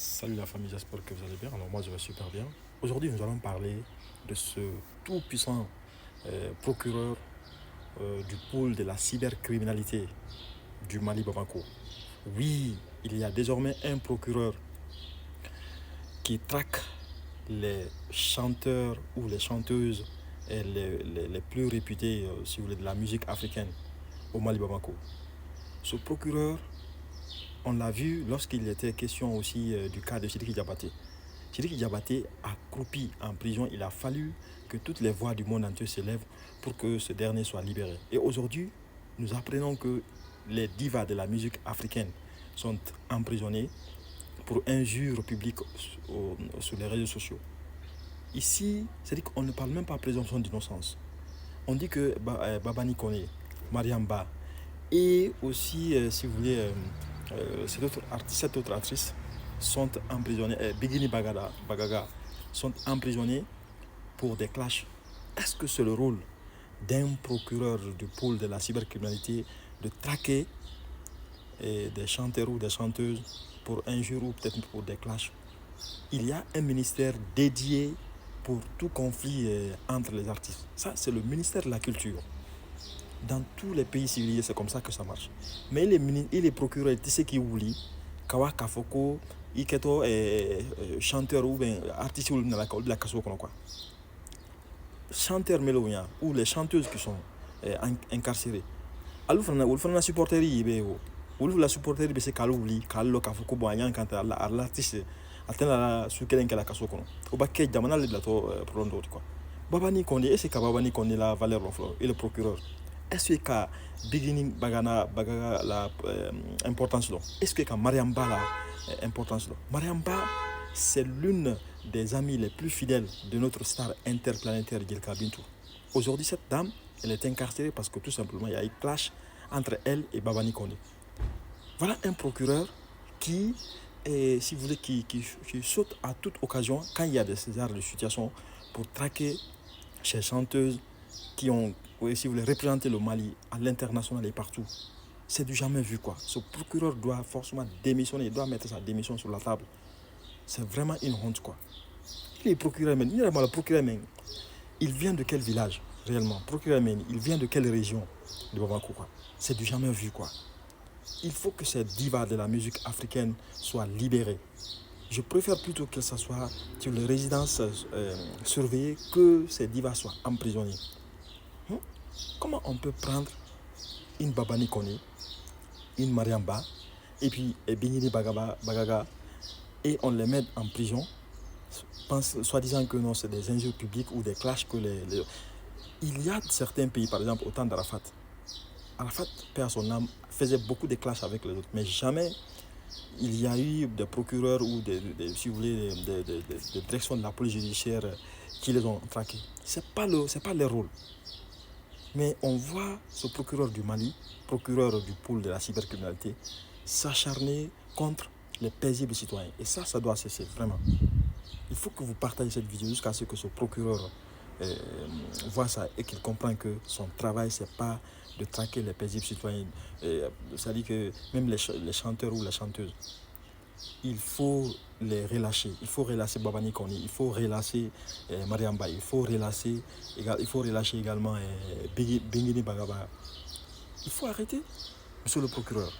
Salut la famille, j'espère que vous allez bien. Alors moi je vais super bien. Aujourd'hui nous allons parler de ce tout puissant procureur du pôle de la cybercriminalité du Mali Bamako. Oui, il y a désormais un procureur qui traque les chanteurs ou les chanteuses et les plus réputés, si vous voulez, de la musique africaine au Mali Bamako. Ce procureur, on l'a vu lorsqu'il était question aussi du cas de Sidiki Diabaté. Sidiki Diabaté a croupi en prison. Il a fallu que toutes les voix du monde entier s'élèvent pour que ce dernier soit libéré. Et aujourd'hui, nous apprenons que les divas de la musique africaine sont emprisonnés pour injures publiques sur les réseaux sociaux. Ici, c'est-à-dire qu'on ne parle même pas de présomption d'innocence. On dit que Babani Kone, Mariamba et aussi, si vous voulez, cette autre actrice sont emprisonnés, Bigini Bagaga sont emprisonnés pour des clashs. Est-ce que c'est le rôle d'un procureur du pôle de la cybercriminalité de traquer des chanteurs ou des chanteuses pour injures ou peut-être pour des clashs? Il y a un ministère dédié pour tout conflit entre les artistes. Ça, c'est le ministère de la Culture. Dans tous les pays civilisés, c'est comme ça que ça marche. Mais il est procureur, tu sais qui oublie, Kawa Kafoko, Iketo chanteur ou bien artiste ou la kaso quoi. Chanteurs méloïens ou les chanteuses qui sont incarcérées. Alors vous faites supporter la supporter c'est kalouli kalo Kafoko boyan quand l'artiste atteint la sous la kaso kono. Au baquet jamana le plateau prolondo quoi. Babani Kone, et c'est Babani Kone la valeur et le procureur. Est-ce que beginning bagana la importance là? Est-ce que Mariamba la importance là? Mariamba, c'est l'une des amies les plus fidèles de notre star interplanétaire Gilka Bintou. Aujourd'hui, cette dame, elle est incarcérée parce que tout simplement il y a eu clash entre elle et Babani Kone. Voilà un procureur qui, si vous voulez, qui saute à toute occasion quand il y a ces genres de situations pour traquer ces chanteuses qui ont, si vous voulez, représenté le Mali à l'international et partout. C'est du jamais vu quoi. Ce procureur doit forcément démissionner, il doit mettre sa démission sur la table. C'est vraiment une honte quoi. Il est procureur, mais le procureur, il vient de quel village réellement? Procureur, il vient de quelle région de Bamako quoi? C'est du jamais vu quoi. Il faut que ces divas de la musique africaine soient libérées. Je préfère plutôt que ça soit sur les résidences surveillées que ces divas soient emprisonnées. Comment on peut prendre une Babani Kone, une Mariamba, et puis Bingini Bagaga, et on les met en prison, soi-disant que non, c'est des injures publiques ou des clashs que Il y a certains pays, par exemple, au temps d'Arafat. Arafat, père son âme, faisait beaucoup de clashs avec les autres, mais jamais il y a eu des procureurs ou si vous voulez, des directions de la police judiciaire qui les ont traqués. C'est pas leur rôle. Mais on voit ce procureur du Mali, procureur du pôle de la cybercriminalité, s'acharner contre les paisibles citoyens. Et ça doit cesser, vraiment. Il faut que vous partagez cette vidéo jusqu'à ce que ce procureur voit ça et qu'il comprenne que son travail, c'est pas de traquer les paisibles citoyens. C'est-à-dire que même les chanteurs ou les chanteuses, il faut les relâcher. Il faut relâcher Babani Kone, il faut relâcher Mariamba, il faut relâcher également Bengini Bagaba. Il faut arrêter, monsieur le procureur.